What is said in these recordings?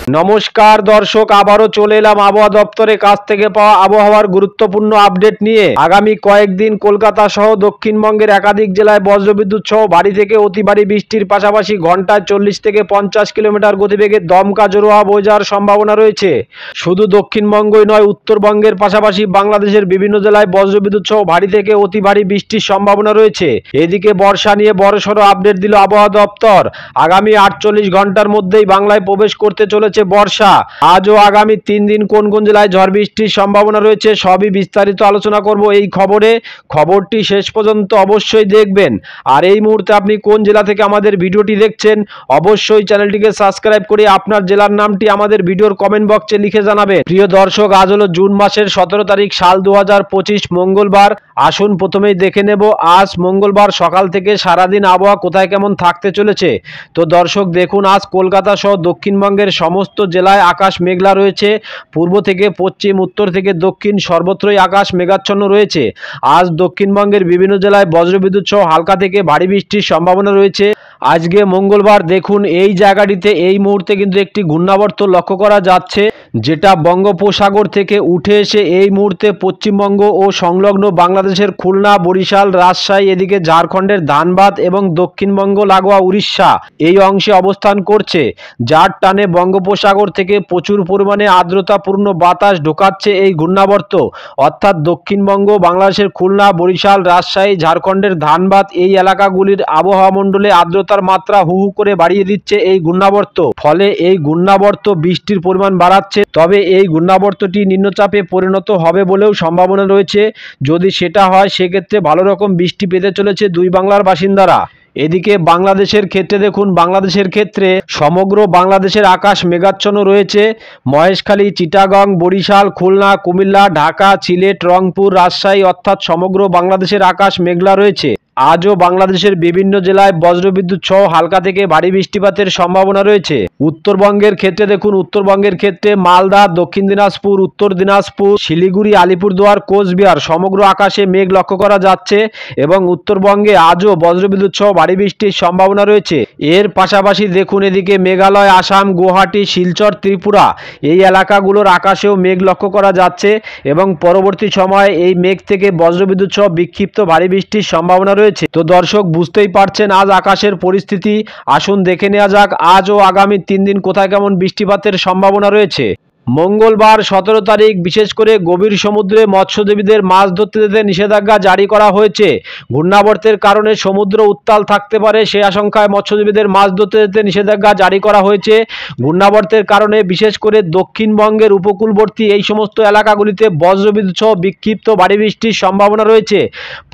নমস্কার দর্শক, আবারও চলে এলাম আবহাওয়া দপ্তরের কাছ থেকে পাওয়া আবহাওয়ার গুরুত্বপূর্ণ আপডেট নিয়ে। আগামী কয়েকদিন কলকাতা সহ দক্ষিণবঙ্গের একাধিক জেলায় বজ্রবিদ্যুৎ সহ ভারী থেকে অতি ভারী বৃষ্টির পাশাপাশি ঘন্টায় 40 থেকে 50 কিলোমিটার গতিবেগে দমকা জোড়ো বয়ে যাওয়ার সম্ভাবনা রয়েছে। শুধু দক্ষিণবঙ্গই নয়, উত্তরবঙ্গের পাশাপাশি বাংলাদেশের বিভিন্ন জেলায় বজ্রবিদ্যুৎ সহ ভারী থেকে অতি ভারী বৃষ্টির সম্ভাবনা রয়েছে। এদিকে বর্ষা নিয়ে বড়সড় আপডেট দিল আবহাওয়া দপ্তর। আগামী 48 ঘন্টার মধ্যেই বাংলায় প্রবেশ করতে চলেছে বর্ষা। আজ ও আগামী 3 দিন কোন কোন জেলায় ঝড় বৃষ্টির সম্ভাবনা রয়েছে সবই বিস্তারিত আলোচনা করব এই খবরে। খবরটি শেষ পর্যন্ত অবশ্যই দেখবেন। আর এই মুহূর্তে আপনি কোন জেলা থেকে আমাদের ভিডিওটি দেখছেন অবশ্যই চ্যানেলটিকে সাবস্ক্রাইব করে আপনার জেলার নামটি আমাদের ভিডিওর কমেন্ট বক্সে লিখে জানাবেন। প্রিয় দর্শক, আজ হলো জুন মাসের 17 তারিখ, সাল 2025, মঙ্গলবার। আসুন প্রথমেই দেখে নেব আজ মঙ্গলবার সকাল থেকে সারাদিন আবহাওয়া কোথায় কেমন থাকতে চলেছে। তো দর্শক দেখুন, আজ কলকাতা সহ দক্ষিণবঙ্গের সমস্ত জেলায় আকাশ মেঘলা রয়েছে। পূর্ব থেকে পশ্চিম, উত্তর থেকে দক্ষিণ সর্বত্রই আকাশ মেঘাচ্ছন্ন রয়েছে। আজ দক্ষিণবঙ্গের বিভিন্ন জেলায় বজ্রবিদ্যুৎ সহ হালকা থেকে ভারী বৃষ্টির সম্ভাবনা রয়েছে। আজকে মঙ্গলবার দেখুন, এই জায়গাটিতে এই মুহূর্তে কিন্তু একটি ঘূর্ণাবর্ত লক্ষ্য করা যাচ্ছে, যেটা বঙ্গোপসাগর থেকে উঠে এসে এই মুহূর্তে পশ্চিমবঙ্গ ও সংলগ্ন বাংলাদেশের খুলনা, বরিশাল, রাজশাহী, এদিকে ঝাড়খণ্ডের ধানবাদ এবং দক্ষিণবঙ্গ লাগোয়া উড়িষ্যা এই অংশে অবস্থান করছে। যার টানে বঙ্গোপসাগর থেকে প্রচুর পরিমাণে আর্দ্রতাপূর্ণ বাতাস ঢোকাচ্ছে এই ঘূর্ণাবর্ত। অর্থাৎ দক্ষিণবঙ্গ, বাংলাদেশের খুলনা, বরিশাল, রাজশাহী, ঝাড়খণ্ডের ধানবাদ এই এলাকাগুলির আবহাওয়া মণ্ডলে আর্দ্রতার মাত্রা হু হু করে বাড়িয়ে দিচ্ছে এই ঘূর্ণাবর্ত। ফলে এই ঘূর্ণাবর্ত বৃষ্টির পরিমাণ বাড়াচ্ছে। তবে এই ঘূর্ণাবর্তটি নিম্নচাপে পরিণত হবে বলেও সম্ভাবনা রয়েছে। যদি সেটা হয় সেক্ষেত্রে ভালো রকম বৃষ্টি পেতে চলেছে দুই বাংলার বাসিন্দারা। এদিকে বাংলাদেশের ক্ষেত্রে দেখুন, বাংলাদেশের ক্ষেত্রে সমগ্র বাংলাদেশের আকাশ মেঘাচ্ছন্ন রয়েছে। মহেশখালী, চিটাগং, বরিশাল, খুলনা, কুমিল্লা, ঢাকা, সিলেট, রংপুর, রাজশাহী অর্থাৎ সমগ্র বাংলাদেশের আকাশ মেঘলা রয়েছে। আজও বাংলাদেশের বিভিন্ন জেলায় বজ্রবিদ্যুৎ সহ হালকা থেকে ভারী বৃষ্টিপাতের সম্ভাবনা রয়েছে। উত্তরবঙ্গের ক্ষেত্রে দেখুন, উত্তরবঙ্গের ক্ষেত্রে মালদা, দক্ষিণ দিনাজপুর, উত্তর দিনাজপুর, শিলিগুড়ি, আলিপুরদুয়ার, কোচবিহার সমগ্র আকাশে মেঘ লক্ষ্য করা যাচ্ছে এবং উত্তরবঙ্গে আজও বজ্রবিদ্যুৎ সহ ভারী বৃষ্টির সম্ভাবনা রয়েছে। এর পাশাপাশি দেখুন, এদিকে মেঘালয়, আসাম, গুয়াহাটি, শিলচর, ত্রিপুরা এই এলাকাগুলোর আকাশেও মেঘ লক্ষ্য করা যাচ্ছে এবং পরবর্তী সময়ে এই মেঘ থেকে বজ্রবিদ্যুৎ সহ বিক্ষিপ্ত ভারী বৃষ্টির সম্ভাবনা রয়েছে। তো দর্শক বুঝতেই পারছেন আজ আকাশের পরিস্থিতি। আসুন দেখে নেওয়া যাক আজ ও আগামী 3 দিন কোথায় কেমন বৃষ্টিপাতের সম্ভাবনা রয়েছে। মঙ্গলবার 17 তারিখ বিশেষ করে গভীর সমুদ্রে মৎস্যজীবীদের মাছ ধরতে যেতে নিষেধাজ্ঞা জারি করা হয়েছে। ঘূর্ণাবর্তের কারণে সমুদ্র উত্তাল থাকতে পারে সে আশঙ্কায় মৎস্যজীবীদের মাছ ধরতে যেতে নিষেধাজ্ঞা জারি করা হয়েছে। ঘূর্ণাবর্তের কারণে বিশেষ করে দক্ষিণবঙ্গের উপকূলবর্তী এই সমস্ত এলাকাগুলিতে বজ্রবিদ্যুৎ সহ বিক্ষিপ্ত ভারী বৃষ্টির সম্ভাবনা রয়েছে।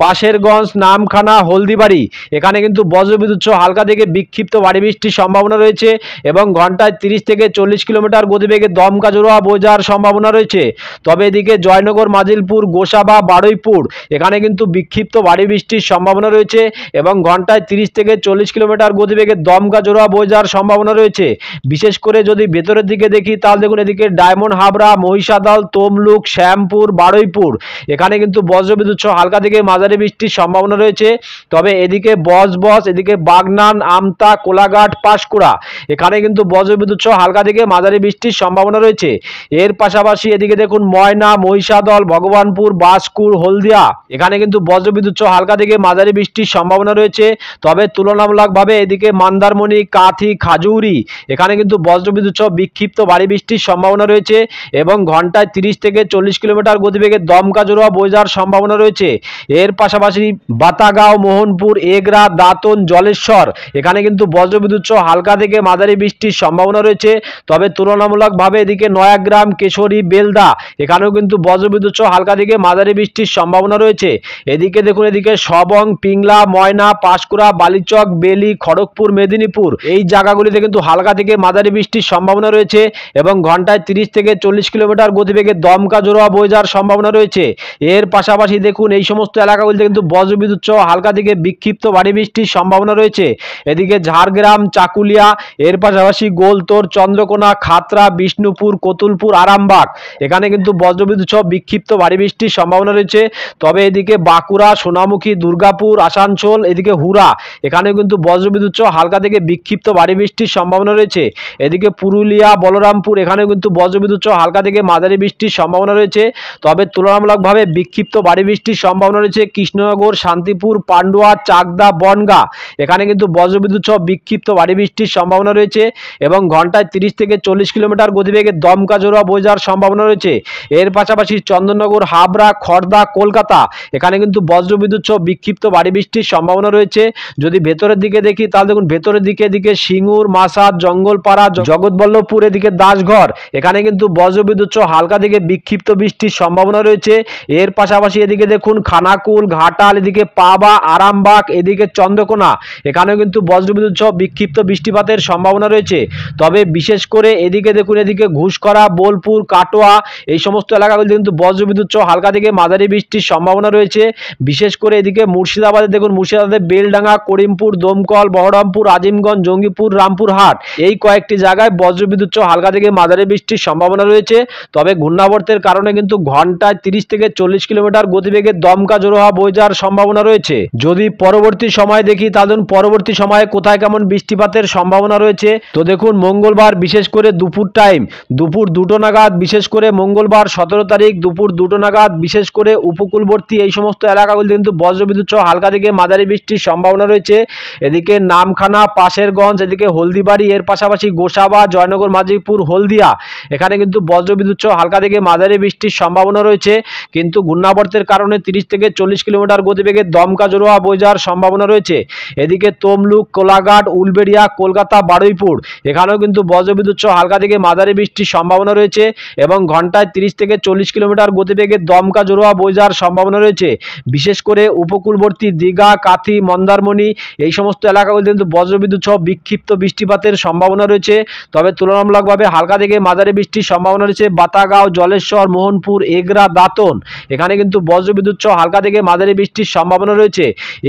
পাশেরগঞ্জ, নামখানা, হলদিবাড়ি এখানে কিন্তু বজ্রবিদ্যুৎ সহ হালকা থেকে বিক্ষিপ্ত ভারী বৃষ্টির সম্ভাবনা রয়েছে এবং ঘন্টায় 30 থেকে 40 কিলোমিটার গতিবেগে দমকা বয়ে যাওয়ার সম্ভাবনা রয়েছে। তবে এদিকে জয়নগর, মাজিলপুর, গোসাবা, বারুইপুর এখানে কিন্তু বিক্ষিপ্ত ভারী বৃষ্টির সম্ভাবনা রয়েছে এবং ঘন্টায় 30 থেকে 40 কিলোমিটার গতিবেগে দমকা জোড়া বয়ে যাওয়ার সম্ভাবনা রয়েছে। বিশেষ করে যদি ভেতরের দিকে দেখি তাহলে দেখুন, এদিকে ডায়মন্ড হাবড়া, মহিষাদল, তমলুক, শ্যামপুর, বারুইপুর এখানে কিন্তু বজ্রবিদ্যুৎ সহ হালকা থেকে মাঝারি বৃষ্টির সম্ভাবনা রয়েছে। তবে এদিকে বজবজ, এদিকে বাগনান, আমতা, কোলাঘাট, পাঁশকুড়া এখানে কিন্তু বজ্রবিদ্যুৎ সহ হালকা থেকে মাঝারি বৃষ্টির সম্ভাবনা রয়েছে। এর পাশাপাশি এদিকে দেখুন ময়না, মহিষাদল, ভগবানপুর, বাসকুর, হলদিয়া এখানে কিন্তু বজ্রবিদ্যুৎ সহ হালকা থেকে মাঝারি বৃষ্টির সম্ভাবনা রয়েছে। তবে তুলনামূলকভাবে এদিকে মন্দারমণি, কাঁথি, খাজুরি এখানে কিন্তু বজ্রবিদ্যুৎ সহ বিক্ষিপ্ত ভারী বৃষ্টির সম্ভাবনা রয়েছে এবং ঘন্টায় 30 থেকে 40 কিলোমিটার গতিবেগে দমকা জোড়া বয়ে যাওয়ার সম্ভাবনা রয়েছে। এর পাশাপাশি বাতাগাঁও, মোহনপুর, এগরা, দাঁতন, জলেশ্বর এখানে কিন্তু বজ্রবিদ্যুৎ সহ হালকা থেকে মাঝারি বৃষ্টির সম্ভাবনা রয়েছে। তবে তুলনামূলকভাবে এদিকে নয়াগ্রাম, কেশরী, বেলদা এখানেও কিন্তু বজ্রবিদ্যুৎ সহ হালকা থেকে মাঝারি বৃষ্টির সম্ভাবনা রয়েছে। এদিকে দেখুন, এদিকে সবং, পিংলা, ময়না, পাঁশকুড়া, বালিচক, বেলি, খড়গপুর, মেদিনীপুর এই জায়গাগুলিতে কিন্তু হালকা থেকে মাঝারি বৃষ্টির সম্ভাবনা রয়েছে এবং ঘন্টায় 30 থেকে 40 কিলোমিটার গতিবেগে দমকা জোড়া বয়ে যাওয়ার সম্ভাবনা রয়েছে। এর পাশাপাশি দেখুন, এই সমস্ত এলাকাগুলিতে কিন্তু বজ্রবিদ্যুৎ সহ হালকা থেকে বিক্ষিপ্ত ভারী বৃষ্টির সম্ভাবনা রয়েছে। এদিকে ঝাড়গ্রাম, চাকুলিয়া এর পাশাপাশি গোলতোড়, চন্দ্রকোনা, খাতড়া, বিষ্ণুপুর, কতুলপুর, আরামবাগ এখানে কিন্তু বজ্রবিদ্যুৎ সহ বিক্ষিপ্ত ভারী বৃষ্টির সম্ভাবনা রয়েছে। তবে এদিকে বাঁকুড়া, সোনামুখী, দুর্গাপুর, আসানসোল, এদিকে হুরা এখানে কিন্তু বজ্রবিদ্যুৎ সহ হালকা থেকে বিক্ষিপ্ত ভারী বৃষ্টির সম্ভাবনা রয়েছে। এদিকে পুরুলিয়া, বলরামপুর এখানেও কিন্তু বজ্রবিদ্যুৎ সহ হালকা থেকে মাঝারি বৃষ্টির সম্ভাবনা রয়েছে। তবে তুলনামূলকভাবে বিক্ষিপ্ত ভারী বৃষ্টির সম্ভাবনা রয়েছে কৃষ্ণনগর, শান্তিপুর, পান্ডুয়া, চাকদা, বনগাঁ এখানে কিন্তু বজ্রবিদ্যুৎ সহ বিক্ষিপ্ত ভারী বৃষ্টির সম্ভাবনা রয়েছে এবং ঘন্টায় 30 থেকে 40 কিলোমিটার গতিবেগে দমকা জোড়া বয়ে যাওয়ার সম্ভাবনা রয়েছে। এর পাশাপাশি চন্দননগর, হাবড়া, খড়দা, কলকাতা এখানে কিন্তু বজ্রবিদ্যুৎ সহ বিক্ষিপ্ত ভারী বৃষ্টির সম্ভাবনা রয়েছে। যদি ভেতরের দিকে দেখি তাহলে দেখুন ভেতরের দিকে এদিকে সিঙ্গুর, মাসাদ, জঙ্গলপাড়া, জগৎবল্লভপুর, এদিকে দাসঘর এখানে কিন্তু বজ্রবিদ্যুৎ সহ হালকা থেকে বিক্ষিপ্ত বৃষ্টির সম্ভাবনা রয়েছে। এর পাশাপাশি এদিকে দেখুন খানাকুল, ঘাটাল, এদিকে পাবা, আরামবাগ, এদিকে চন্দ্রকোনা এখানেও কিন্তু বজ্রবিদ্যুৎ সহ বিক্ষিপ্ত বৃষ্টিপাতের সম্ভাবনা রয়েছে। তবে বিশেষ করে এদিকে দেখুন এদিকে ঘুষকরা, বোলপুর, কাটোয়া এই সমস্ত এলাকাগুলিতে কিন্তু বজ্রবিদ্যুৎ সহ হালকা থেকে মাঝারি বৃষ্টির সম্ভাবনা রয়েছে। বিশেষ করে এদিকে মুর্শিদাবাদে দেখুন মুর্শিদাবাদে বেলডাঙ্গা, করিমপুর, দমকল, বহরমপুর, আজিমগঞ্জ, জঙ্গিপুর, রামপুরহাট এই কয়েকটি জায়গায় বজ্রবিদ্যুৎ সহ হালকা থেকে মাঝারি বৃষ্টির সম্ভাবনা রয়েছে। তবে ঘূর্ণাবর্তের কারণে কিন্তু ঘন্টায় 30 থেকে 40 কিলোমিটার গতিবেগে দমকা জোড়ো হাওয়া বয়ে যাওয়ার সম্ভাবনা রয়েছে। যদি পরবর্তী সময় দেখি তাহলে পরবর্তী সময়ে কোথায় কেমন বৃষ্টিপাতের সম্ভাবনা রয়েছে তো দেখুন মঙ্গলবার বিশেষ করে দুপুর টাইম দুপুর 2টো নাগাদ, বিশেষ করে মঙ্গলবার 17 তারিখ দুপুর 2টো নাগাদ বিশেষ করে উপকূলবর্তী এই সমস্ত এলাকাগুলিতে কিন্তু বজ্রবিদ্যুৎ সহ হালকা থেকে মাঝারি বৃষ্টির সম্ভাবনা রয়েছে। এদিকে নামখানা, পাশেরগঞ্জ, এদিকে হলদিবাড়ি, এর পাশাপাশি গোসাবা, জয়নগর, মাঝিপুর, হলদিয়া এখানে কিন্তু বজ্রবিদ্যুৎ সহ হালকা থেকে মাঝারি বৃষ্টির সম্ভাবনা রয়েছে। কিন্তু ঘূর্ণাবর্তের কারণে 30 থেকে 40 কিলোমিটার গতিবেগে দমকা জোড়ো হাওয়া বয়ে যাওয়ার সম্ভাবনা রয়েছে। এদিকে তমলুক, কোলাঘাট, উলবেড়িয়া, কলকাতা, বারুইপুর এখানেও কিন্তু বজ্রবিদ্যুৎ সহ হালকা থেকে মাঝারি বৃষ্টির সম্ভাবনা রয়েছে এবং ঘন্টায় 30 থেকে 40 কিলোমিটার গতিবেগে দমকা জোড়ো হাওয়া বয়ে যাওয়ার সম্ভাবনা রয়েছে। বিশেষ করে উপকূলবর্তী দীঘা, কাথি, মন্দারমণি এই সমস্ত এলাকাগুলিতে কিন্তু বজ্রবিদ্যুৎ সহ বিক্ষিপ্ত বৃষ্টিপাতের সম্ভাবনা রয়েছে। তবে তুলনামূলকভাবে হালকা থেকে মাঝারি বৃষ্টির সম্ভাবনা রয়েছে বাতাগাঁও, জলেশ্বর, মোহনপুর, এগরা, দাঁতন এখানে কিন্তু বজ্রবিদ্যুৎ সহ হালকা থেকে মাঝারি বৃষ্টির সম্ভাবনা রয়েছে।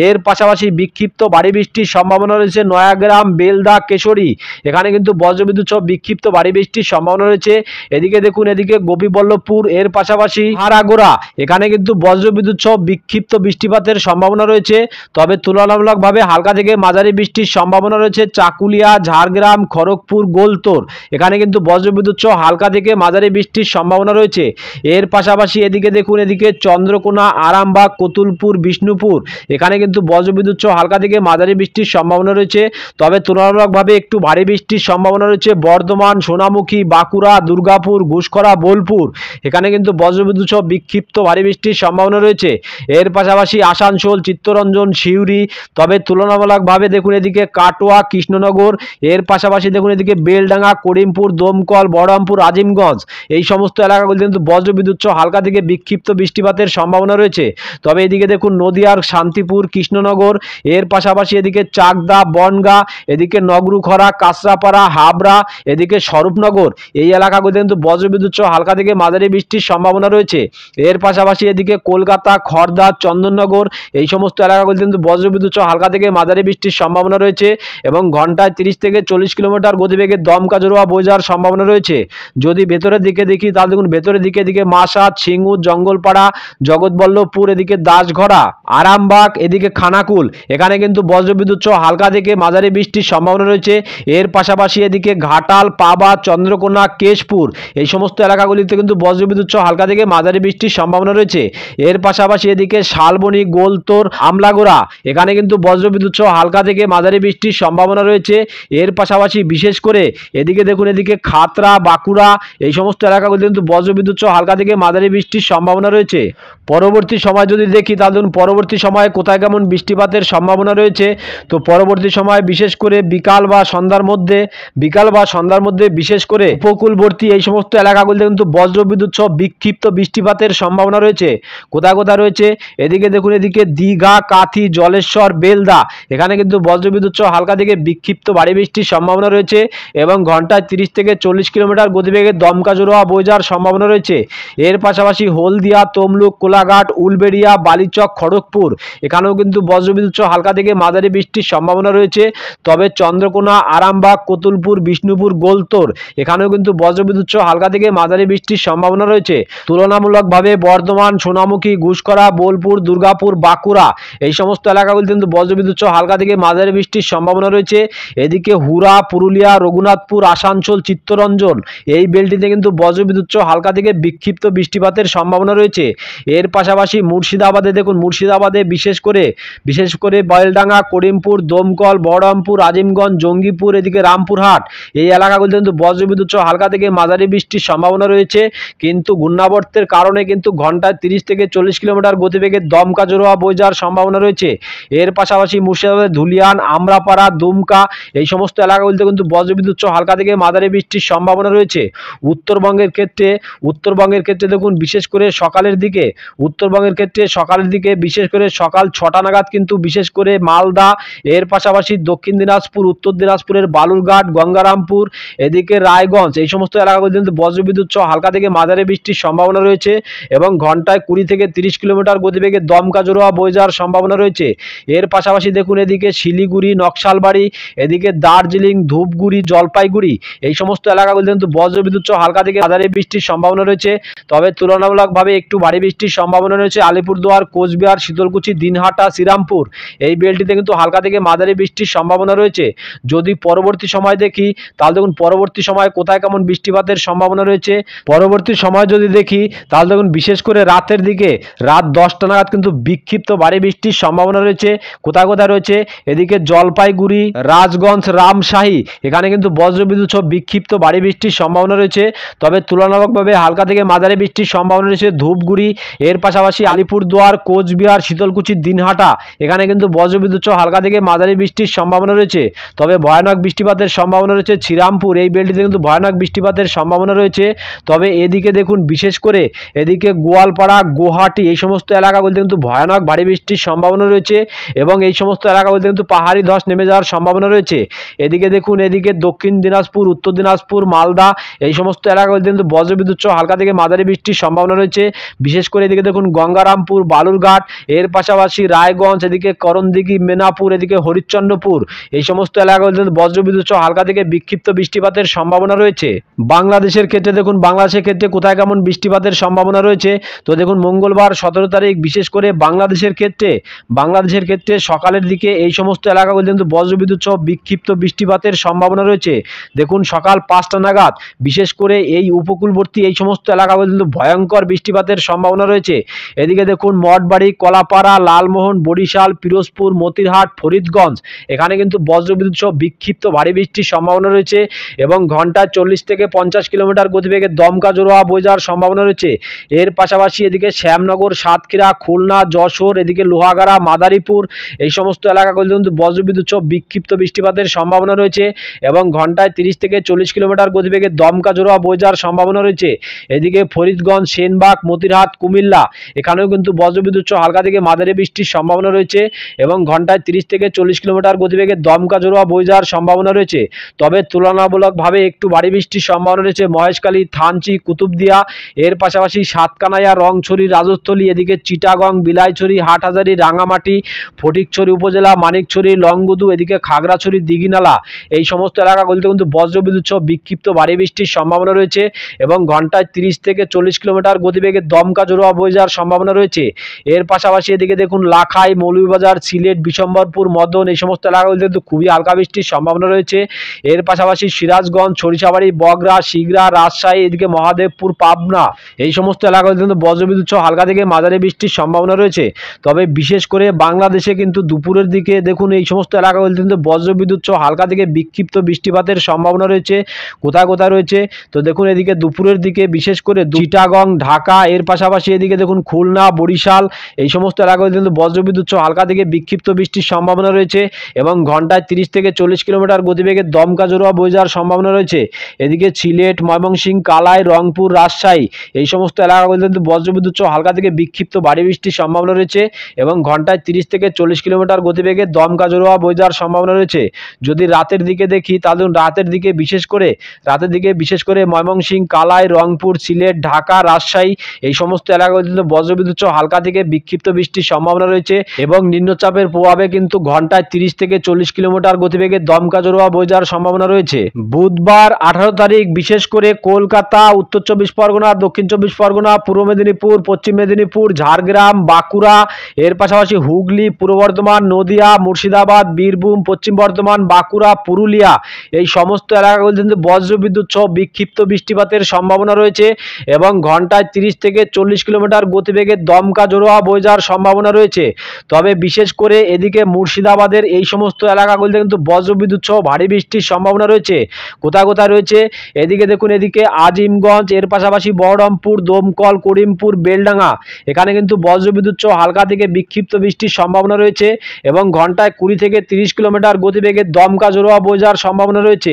এর পাশাপাশি বিক্ষিপ্ত ভারী বৃষ্টির সম্ভাবনা রয়েছে নয়াগ্রাম, বেলদা, কেশরী এখানে কিন্তু বজ্রবিদ্যুৎ সহ বিক্ষিপ্ত ভারী বৃষ্টির সম্ভাবনা রয়েছে। এদিকে দেখুন এদিকে গোপীবল্লভপুর, এর পাশাপাশি হারাগোড়া এখানে কিন্তু বজ্রবিদ্যুৎ সহ বিক্ষিপ্ত বৃষ্টিপাতের সম্ভাবনা রয়েছে। তবে তুলনামূলকভাবে হালকা থেকে মাঝারি বৃষ্টির সম্ভাবনা রয়েছে চাকুলিয়া, ঝাড়গ্রাম, খড়গপুর, গোলতোর এখানে কিন্তু বজ্রবিদ্যুৎ সহ হালকা থেকে মাঝারি বৃষ্টির সম্ভাবনা রয়েছে। এর পাশাপাশি এদিকে দেখুন এদিকে চন্দ্রকোনা, আরামবাগ, কতুলপুর, বিষ্ণুপুর এখানে কিন্তু বজ্রবিদ্যুৎ সহ হালকা থেকে মাঝারি বৃষ্টির সম্ভাবনা রয়েছে। তবে তুলনামূলকভাবে একটু ভারী বৃষ্টির সম্ভাবনা রয়েছে বর্ধমান, সোনামুখী, বাঁকুড়া, দুর্গাপুর, ঘুষকরা, বোলপুর এখানে কিন্তু বজ্রবিদ্যুৎ সহ বিক্ষিপ্ত ভারী বৃষ্টির সম্ভাবনা রয়েছে। এর পাশাপাশি আসানসোল, চিত্তরঞ্জন, সিউড়ি তবে তুলনামূলকভাবে দেখুন এদিকে কাটোয়া, কৃষ্ণনগর এর পাশাপাশি দেখুন এদিকে বেলডাঙ্গা, করিমপুর, দমকল, বহরমপুর, আজিমগঞ্জ এই সমস্ত এলাকাগুলিতে কিন্তু বজ্রবিদ্যুৎ সহ হালকা থেকে বিক্ষিপ্ত বৃষ্টিপাতের সম্ভাবনা রয়েছে। তবে এদিকে দেখুন নদিয়ার শান্তিপুর, কৃষ্ণনগর এর পাশাপাশি এদিকে চাকদা, বনগাঁ, এদিকে নগরুখরা, কাঁচরাপাড়া, হাবড়া, এদিকে স্বরূপনগর এই এলাকাগুলিতে কিন্তু বজ্রবিদ্যুৎ সহ হালকা থেকে মাঝারি বৃষ্টির সম্ভাবনা রয়েছে। এর পাশাপাশি এদিকে কলকাতা, খড়দা, চন্দননগর এই সমস্ত এলাকাগুলিতে কিন্তু বজ্রবিদ্যুৎ সহ হালকা থেকে মাঝারি বৃষ্টির সম্ভাবনা রয়েছে এবং ঘন্টায় 30 থেকে 40 কিলোমিটার গতিবেগে দমকা জোড়ো হাওয়া বয়ে যাওয়ার সম্ভাবনা রয়েছে। যদি ভেতরের দিকে দেখি তাহলে দেখুন ভেতরের দিকে এদিকে মাসাদ, সিঙ্গুর, জঙ্গলপাড়া, জগৎবল্লভপুর, এদিকে দাসঘরা, আরামবাগ, এদিকে খানাকুল এখানে কিন্তু বজ্রবিদ্যুৎ সহ হালকা থেকে মাঝারি বৃষ্টির সম্ভাবনা রয়েছে। এর পাশাপাশি এদিকে ঘাটাল, পাবা, চন্দ্রকোনা, কেশপুর এই সমস্ত এলাকাগুলিতে কিন্তু বজ্রবিদ্যুৎ সহ হালকা থেকে মাঝারি বৃষ্টির সম্ভাবনা রয়েছে। এর পাশাপাশি এদিকে শালবনী, গোলতোর, আমলাগোড়া এখানে কিন্তু বজ্রবিদ্যুৎ সহ হালকা থেকে মাঝারি বৃষ্টির সম্ভাবনা রয়েছে। এর পাশাপাশি বিশেষ করে এদিকে দেখুন এদিকে খাতড়া, বাঁকুড়া এই সমস্ত এলাকাগুলিতে কিন্তু বজ্রবিদ্যুৎ সহ হালকা থেকে মাঝারি বৃষ্টির সম্ভাবনা রয়েছে। পরবর্তী সময় যদি দেখি তাহলে পরবর্তী সময়ে কোথায় কেমন বৃষ্টিপাতের সম্ভাবনা রয়েছে তো পরবর্তী সময় বিশেষ করে বিকাল বা সন্ধ্যার মধ্যে বিশেষ করে উপকূলবর্তী এই সমস্ত এলাকাগুলিতে কিন্তু বজ্রবিদ্যুৎ সহ বিক্ষিপ্ত বৃষ্টিপাতের সম্ভাবনা রয়েছে। কোথায় কোথায় রয়েছে এদিকে দেখুন এদিকে দীঘা, কাথি, জলেশ্বর, বেলদা এখানে কিন্তু বজ্রবিদ্যুৎ সহ হালকা থেকে বিক্ষিপ্ত ভারী বৃষ্টির সম্ভাবনা রয়েছে এবং ঘন্টায় 30 থেকে 40 কিলোমিটার গতিবেগে দমকা জোড়ো হাওয়া বয়ে যাওয়ার সম্ভাবনা রয়েছে। এর পাশাপাশি হলদিয়া, তমলুক, কোলাঘাট, উলবেড়িয়া, বালিচক, খড়গপুর এখানেও কিন্তু বজ্রবিদ্যুৎ সহ হালকা থেকে মাঝারি বৃষ্টির সম্ভাবনা রয়েছে। তবে চন্দ্রকোনা, আরামবাগ, কতুলপুর, বিষ্ণুপুর, গোলতোর এখানেও কিন্তু বজ্রবিদ্যুৎ সহ হালকা থেকে মাঝারি বৃষ্টির সম্ভাবনা রয়েছে। তুলনামূলকভাবে বর্ধমান, সোনামুখী, ঘুষকরা, বোলপুর, দুর্গাপুর, বাঁকুড়া এই সমস্ত এলাকাগুলিতে কিন্তু বজ্রবিদ্যুৎ সহ হালকা থেকে মাঝারি বৃষ্টির সম্ভাবনা রয়েছে। এদিকে হুরা, পুরুলিয়া, রঘুনাথপুর, আসানসোল, চিত্তরঞ্জন এই বেলটিতে কিন্তু বজ্রবিদ্যুৎ সহ হালকা থেকে বিক্ষিপ্ত বৃষ্টিপাতের সম্ভাবনা রয়েছে। এর পাশাপাশি মুর্শিদাবাদে দেখুন, মুর্শিদাবাদে বিশেষ করে বয়েলডাঙ্গা, করিমপুর, দমকল, বহরমপুর, আজিমগঞ্জ, জঙ্গিপুর, এদিকে রামপুরহাট এই এলাকাগুলিতে কিন্তু বজ্রবিদ্যুৎ সহ হালকা থেকে মাঝারি বৃষ্টির সম্ভাবনা রয়েছে। কিন্তু ঘূর্ণাবর্তের কারণে কিন্তু ঘন্টায় 30 থেকে 40 কিলোমিটার গতিবেগে দমকা জোড়া বয়ে যাওয়ার সম্ভাবনা রয়েছে। এর পাশাপাশি মুর্শিদাবাদের ধুলিয়ান, আমরাপাড়া, দুমকা এই সমস্ত এলাকাগুলিতে কিন্তু বজ্রবিদ্যুৎ সহ হালকা থেকে মাঝারি বৃষ্টির সম্ভাবনা রয়েছে। উত্তরবঙ্গের ক্ষেত্রে দেখুন, বিশেষ করে সকালের দিকে বিশেষ করে সকাল 6টা নাগাদ কিন্তু বিশেষ করে মালদা, এর পাশাপাশি দক্ষিণ দিনাজপুর, উত্তর দিনাজপুরের বালুরঘাট, গঙ্গারামপুর, এদিকে রায়গঞ্জ এই সমস্ত এলাকাগুলিতে কিন্তু বজ্রবিদ্যুৎ সহ হালকা থেকে মাঝারি বৃষ্টির সম্ভাবনা রয়েছে এবং ঘন্টায় 20 থেকে 30 কিলোমিটার গতিবেগে দমকা জোড়া বয়ে যাওয়ার সম্ভাবনা রয়েছে। এর পাশাপাশি দেখুন, এদিকে শিলিগুড়ি, নকশালবাড়ি, এদিকে দার্জিলিং, ধূপগুড়ি, জলপাইগুড়ি এই সমস্ত এলাকাগুলিতে কিন্তু বজ্রবিদ্যুৎ সহ হালকা থেকে মাঝারি বৃষ্টির সম্ভাবনা রয়েছে। তবে তুলনামূলকভাবে একটু ভারী বৃষ্টির সম্ভাবনা রয়েছে আলিপুরদুয়ার, কোচবিহার, শীতলকুচি, দিনহাটা, শ্রীরামপুর এই বেলটিতে কিন্তু হালকা থেকে মাঝারি বৃষ্টির সম্ভাবনা রয়েছে। যদি পরবর্তী সময় দেখি তাহলে দেখুন পরবর্তী সময় কোথায় কেমন বৃষ্টিপাতের সম্ভাবনা রয়েছে। পরবর্তী সময় যদি দেখি তাহলে দেখুন বিশেষ করে রাতের দিকে রাত 10টা নাগাদ কিন্তু বিক্ষিপ্ত ভারী বৃষ্টির সম্ভাবনা রয়েছে। কোথায় রয়েছে, এদিকে জলপাইগুড়ি, রাজগঞ্জ, রামশাহী এখানে কিন্তু বজ্রবিদ্যুৎ সহ বিক্ষিপ্ত ভারী বৃষ্টির সম্ভাবনা রয়েছে। তবে তুলনামূলকভাবে হালকা থেকে মাঝারি বৃষ্টির সম্ভাবনা রয়েছে ধূপগুড়ি, এর পাশাপাশি আলিপুরদুয়ার, কোচবিহার, শীতলকুচি, দিনহাটা এখানে কিন্তু বজ্রবিদ্যুৎ সহ হালকা থেকে মাঝারি বৃষ্টির সম্ভাবনা রয়েছে। তবে ভয়ানক বৃষ্টিপাতের সম্ভাবনা রয়েছে শ্রীরামপুর এই বেলটিতে কিন্তু ভয়ানক বৃষ্টিপাতের সম্ভাবনা রয়েছে। তবে এদিকে দেখুন, বিশেষ করে এদিকে গোয়ালপাড়া, গুয়াহাটি এই সমস্ত এলাকাগুলিতে কিন্তু ভয়ানক ভারী বৃষ্টির সম্ভাবনা রয়েছে এবং এই সমস্ত এলাকাগুলিতে কিন্তু পাহাড়ি ধস নেমে যাওয়ার সম্ভাবনা রয়েছে। এদিকে দেখুন, এদিকে দক্ষিণ দিনাজপুর, উত্তর দিনাজপুর, মালদা এই সমস্ত এলাকাগুলিতে কিন্তু বজ্রবিদ্যুৎ সহ হালকা থেকে মাঝারি বৃষ্টির সম্ভাবনা রয়েছে। বিশেষ করে এদিকে দেখুন গঙ্গারামপুর, বালুরঘাট, এর পাশাপাশি রায়গঞ্জ, এদিকে করণদিঘি, মেনাপুর, এদিকে হরিশ্চন্দ্রপুর এই সমস্ত এলাকাগুলিতে বজ্রবিদ্যুৎ সহ হালকা থেকে বিক্ষিপ্ত বৃষ্টিপাতের সম্ভাবনা রয়েছে। বাংলাদেশের ক্ষেত্রে দেখুন, বাংলাদেশের ক্ষেত্রে কোথায় কেমন বৃষ্টিপাতের সম্ভাবনা রয়েছে। তো দেখুন, মঙ্গলবার 17 তারিখ বিশেষ করে বাংলাদেশের ক্ষেত্রে সকালের দিকে এই সমস্ত এলাকাগুলিতে কিন্তু বজ্রবিদ্যুৎ সহ বিক্ষিপ্ত বৃষ্টিপাতের সম্ভাবনা রয়েছে। দেখুন সকাল 5টা নাগাদ বিশেষ করে এই উপকূলবর্তী এই সমস্ত এলাকাগুলিতে কিন্তু ভয়ঙ্কর বৃষ্টিপাতের সম্ভাবনা রয়েছে। এদিকে দেখুন মঠবাড়ি, কলাপাড়া, লালমোহন, বরিশাল, পিরোজপুর, মতিরহাট, ফরিদগঞ্জ এখানে কিন্তু বজ্রবিদ্যুৎ সহ বিক্ষিপ্ত ভারী বৃষ্টির সম্ভাবনা রয়েছে এবং ঘন্টায় 40 থেকে 50 কিলোমিটার গতিবেগে দমকা জোড়া বয়ে যাওয়ার সম্ভাবনা রয়েছে। এর পাশাপাশি এদিকে শ্যামনগর, সাতক্ষীরা, খুলনা, যশোর, এদিকে লোহাগাড়া, মাদারীপুর এই সমস্ত এলাকাগুলিতে কিন্তু বজ্রবিদ্যুৎ সহ বিক্ষিপ্ত বৃষ্টিপাতের সম্ভাবনা রয়েছে এবং ঘন্টায় 30 থেকে 40 কিলোমিটার গতিবেগে দমকা জোড়া বয়ে যাওয়ার সম্ভাবনা রয়েছে। এদিকে ফরিদগঞ্জ, সেনবাগ, মতিরহাট, কুমিল্লা এখানেও কিন্তু বজ্রবিদ্যুৎ সহ হালকা থেকে মাঝারি বৃষ্টির সম্ভাবনা রয়েছে এবং ঘন্টায় 30 থেকে 40 কিলোমিটার গতিবেগে দমকা জোড়া বয়ে যাওয়ার সম্ভাবনা রয়েছে। তবে তুলনামূলকভাবে একটু ভারী বৃষ্টির সম্ভাবনা রয়েছে মহেশখালী, থানচি, কুতুবদিয়া, এর পাশাপাশি সাতকানাইয়া, রংছড়ি, রাজস্থলী, এদিকে চিটাগং, বিলাইছড়ি, হাটহাজারী, রাঙামাটি, ফটিকছড়ি উপজেলা, মানিকছড়ি, লংগদু, এদিকে খাগড়াছড়ি, দিঘিনালা এই সমস্ত এলাকাগুলিতে কিন্তু বজ্রবিদ্যুৎ সহ বিক্ষিপ্ত ভারী বৃষ্টির সম্ভাবনা রয়েছে এবং ঘন্টায় 30 থেকে 40 কিলোমিটার গতিবেগে দমকা জোড়া বয়ে যাওয়ার সম্ভাবনা রয়েছে। এর পাশাপাশি এদিকে দেখুন লাখাই, মৌলভীবাজার, সিলেট, বিশম্বরপুর, মদন এই সমস্ত এলাকাগুলিতে কিন্তু খুবই হালকা বৃষ্টির সম্ভাবনা রয়েছে। এর পাশাপাশি সিরাজগঞ্জ, সরিষাবাড়ি, বগরা, শিগরা, রাজশাহী, এদিকে মহাদেবপুর, পাবনা এই সমস্ত এলাকাগুলিতে কিন্তু বজ্রবিদ্যুৎ সহ হালকা থেকে মাঝারি বৃষ্টির সম্ভাবনা রয়েছে। তবে বিশেষ করে বাংলাদেশে কিন্তু দুপুরের দিকে দেখুন এই সমস্ত এলাকাগুলিতে কিন্তু বজ্রবিদ্যুৎ সহ হালকা থেকে বিক্ষিপ্ত বৃষ্টিপাতের সম্ভাবনা রয়েছে। কোথায় রয়েছে, তো দেখুন এদিকে দুপুরের দিকে বিশেষ করে চিটাগং, ঢাকা, এর পাশাপাশি এদিকে দেখুন খুলনা, বরিশাল এই সমস্ত এলাকাগুলিতে কিন্তু বজ্রবিদ্যুৎ সহ হালকা থেকে বিক্ষিপ্ত বৃষ্টির সম্ভাবনা রয়েছে এবং ঘন্টায় 30 থেকে 40 কিলোমিটার গতিবেগে দমকা জোড়া বয়ে যাওয়ার সম্ভাবনা রয়েছে। এদিকে সিলেট, ময়মনসিংহ, কালাই, রংপুর, রাজশাহী এই সমস্ত এলাকাগুলিতে কিন্তু বজ্রবিদ্যুৎ সহ হালকা থেকে বিক্ষিপ্ত ভারী বৃষ্টির সম্ভাবনা রয়েছে এবং ঘন্টায় 30 থেকে 40 কিলোমিটার গতিবেগে দমকা জোড়া বয়ে যাওয়ার সম্ভাবনা রয়েছে। যদি রাতের দিকে দেখি তাহলে রাতের দিকে বিশেষ করে ময়মনসিংহ, কালাই, রংপুর, সিলেট, ঢাকা, রাজশাহী এই সমস্ত এলাকাগুলিতে বজ্রবিদ্যুৎ সহ হালকা থেকে বিক্ষিপ্ত বৃষ্টির সম্ভাবনা রয়েছে এবং নিম্নচাপের প্রভাবে কিন্তু ঘন্টায় 30 থেকে 40 কিলোমিটার গতিবেগে দমকা জোড়া বয়ে যাওয়ার সম্ভাবনা রয়েছে। বুধবার 18 তারিখ দিক বিশেষ করে কলকাতা, উত্তর চব্বিশ পরগনা, দক্ষিণ চব্বিশ পরগনা, পূর্ব মেদিনীপুর, পশ্চিম মেদিনীপুর, ঝাড়গ্রাম, বাঁকুড়া, এর পাশাপাশি হুগলি, পূর্ব বর্ধমান, নদিয়া, মুর্শিদাবাদ, বীরভূম, পশ্চিম বর্ধমান, বাঁকুড়া, পুরুলিয়া এই সমস্ত এলাকাগুলিতে কিন্তু বজ্রবিদ্যুৎ সহ বিক্ষিপ্ত বৃষ্টিপাতের সম্ভাবনা রয়েছে এবং ঘন্টায় 30 থেকে 40 কিলোমিটার গতিবেগে দমকা জোড়া বয়ে যাওয়ার সম্ভাবনা রয়েছে। তবে বিশেষ করে এদিকে মুর্শিদাবাদের এই সমস্ত এলাকাগুলিতে কিন্তু বজ্রবিদ্যুৎ সহ ভারী বৃষ্টির সম্ভাবনা রয়েছে। কোথায় কোথায় রয়েছে এদিকে দেখুন, এদিকে আজিমগঞ্জ, এর পাশাপাশি বহরমপুর, দমকল, করিমপুর, বেলডাঙ্গা এখানে কিন্তু বজ্রবিদ্যুৎ সহ হালকা থেকে বিক্ষিপ্ত বৃষ্টির সম্ভাবনা রয়েছে এবং ঘন্টায় 20 থেকে 30 কিলোমিটার গতিবেগে দমকা জোড়া বয়ে যাওয়ার সম্ভাবনা রয়েছে।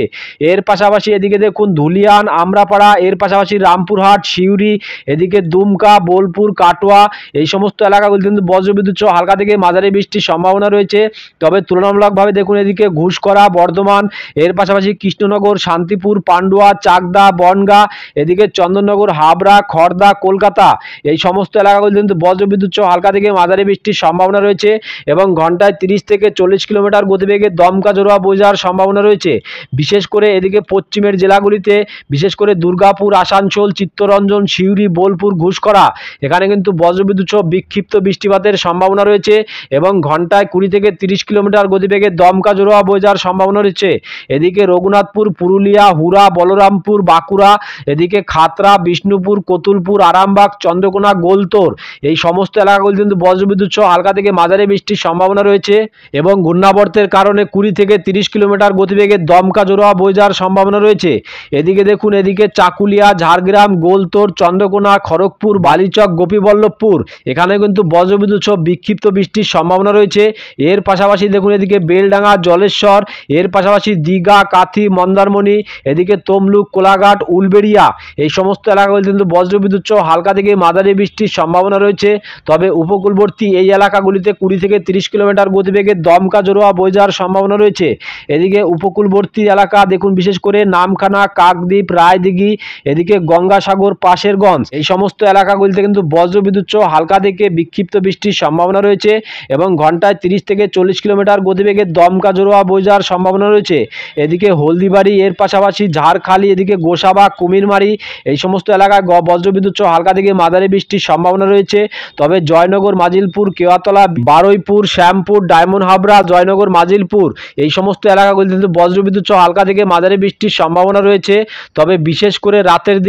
এর পাশাপাশি এদিকে দেখুন ধুলিয়ান, আমরাপাড়া, এর পাশাপাশি রামপুরহাট, সিউড়ি, এদিকে দুমকা, বোলপুর, কাটোয়া এই সমস্ত এলাকাগুলি কিন্তু বজ্রবিদ্যুৎ সহ হালকা থেকে মাঝারি বৃষ্টির সম্ভাবনা রয়েছে। তবে তুলনামূলকভাবে দেখুন এদিকে ঘুষকরা, বর্ধমান, এর পাশাপাশি কৃষ্ণনগর, শান্তিপুর, পান্ডুয়া, চাকদা, বনগাঁ, এদিকে চন্দননগর, হাবড়া, খড়দা, কলকাতা এই সমস্ত এলাকাগুলি কিন্তু বজ্রবিদ্যুৎ সহ হালকা থেকে মাঝারি বৃষ্টির সম্ভাবনা রয়েছে এবং ঘন্টায় 30 থেকে 40 কিলোমিটার গতিবেগে দমকা জোড়া বয়ে যাওয়ার সম্ভাবনা রয়েছে। বিশেষ করে এদিকে পশ্চিমের জেলাগুলিতে বিশেষ করে দুর্গাপুর, আসানসোল, চিত্তরঞ্জন, সিউড়ি, বোলপুর, ঘুষকরা এখানে কিন্তু বজ্রবিদ্যুৎ সহ বিক্ষিপ্ত বৃষ্টিপাতের সম্ভাবনা রয়েছে এবং ঘন্টায় 20 থেকে 30 কিলোমিটার গতিবেগে দমকা জোড়া বয়ে যাওয়ার সম্ভাবনা রয়েছে। এদিকে রঘুনাথপুর, পুরুলিয়া, হুরা, বলরামপুর, বাঁকুড়া, এদিকে খাতড়া, বিষ্ণুপুর, কতুলপুর, আরামবাগ, চন্দ্রকোনা, গোলতোর এই সমস্ত এলাকাগুলি কিন্তু বজ্রবিদ্যুৎ সহ হালকা থেকে মাঝারি বৃষ্টির সম্ভাবনা রয়েছে এবং ঘূর্ণাবর্তের কারণে 20 থেকে 30 কিলোমিটার গতিবেগে দমকা জোড়া বয়ে যাওয়ার সম্ভাবনা রয়েছে। এদিকে দেখুন, এদিকে চাকুলিয়া, ঝাড়গ্রাম, গোলতোর, চন্দ্রকোনা, খড়গপুর, বালিচক, গোপীবল্লভপুর এখানে কিন্তু বজ্রবিদ্যুৎ সহ বিক্ষিপ্ত বৃষ্টির সম্ভাবনা রয়েছে। এর পাশাপাশি দেখুন এদিকে বেলডাঙ্গা, জলেশ্বর, এর পাশাপাশি দীঘা, কাথি, মন্দারমণি, এদিকে তমলুক, কোলাঘাট, উলবেড়িয়া এই সমস্ত এলাকাগুলি কিন্তু বজ্রবিদ্যুৎ সহ হালকা থেকে মাঝারি বৃষ্টির সম্ভাবনা রয়েছে। তবে উপকূলবর্তী এই এলাকাগুলিতে 20 থেকে 30 কিলোমিটার গতিবেগে দমকা জোড়া বয়ে যাওয়ার সম্ভাবনা রয়েছে। এদিকে উপকূলবর্তী এলাকা দেখুন বিশেষ করে নামখানা, কাকদ্বীপ, রায়দিঘি, এদিকে গঙ্গাসাগর, পাশেরগঞ্জ এই সমস্ত এলাকাগুলিতে কিন্তু বজ্রবিদ্যুৎ সহ হালকা থেকে বিক্ষিপ্ত বৃষ্টির সম্ভাবনা রয়েছে এবং ঘন্টায় 30 থেকে 40 কিলোমিটার গতিবেগে দমকা জোড়া বয়ে যাওয়ার সম্ভাবনা রয়েছে। এদিকে হলদিবাড়ি, এর পাশাপাশি ঝাড়খালি, এদিকে গোসাবা, কুমিরমারি এই সমস্ত এলাকায় বজ্রবিদ্যুৎ সহ হালকা থেকে মাঝারি বৃষ্টির সম্ভাবনা রয়েছে। তবে জয়নগর, মাজিলপুর, কেওয়াতলা, বারুইপুর, শ্যামপুর, ডায়মন্ড হাবড়া, জয়নগর, মাজিলপুর এই সমস্ত এলাকাগুলিতে কিন্তু বজ্রবিদ্যুৎ সহ হালকা থেকে মাঝারি বৃষ্টির সম্ভাবনা রয়েছে। তবে বিশেষ করে রাতের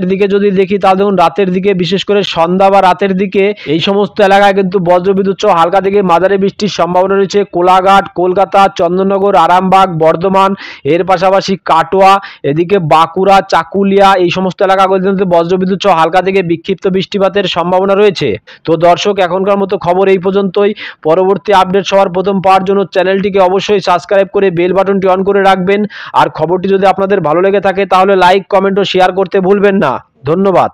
দিকে যদি দেখি তাহলে দেখুন রাতের দিকে বিশেষ করে সন্ধ্যা বা রাতের দিকে এই সমস্ত এলাকায় কিন্তু বজ্রবিদ্যুৎ সহ হালকা থেকে মাঝারি বৃষ্টির সম্ভাবনা রয়েছে। কোলাঘাট, কলকাতা, চন্দননগর, আরামবাগ, বর্ধমান, এর পাশাপাশি কাটোয়া, এদিকে বাঁকুড়া, চাকুলিয়া এই সমস্ত এলাকাগুলিতে কিন্তু বজ্রবিদ্যুৎ সহ হালকা থেকে বিক্ষিপ্ত বৃষ্টিপাতের সম্ভাবনা রয়েছে। তো দর্শক, এখনকার মতো খবর এই পর্যন্তই। পরবর্তী আপডেট সবার প্রথম পাওয়ার জন্য চ্যানেলটিকে অবশ্যই সাবস্ক্রাইব করে বেল বাটনটি অন করে রাখবেন। আর খবরটি যদি আপনাদের ভালো লেগে থাকে তাহলে লাইক, কমেন্ট ও শেয়ার করতে ভুলবেন না। ধন্যবাদ।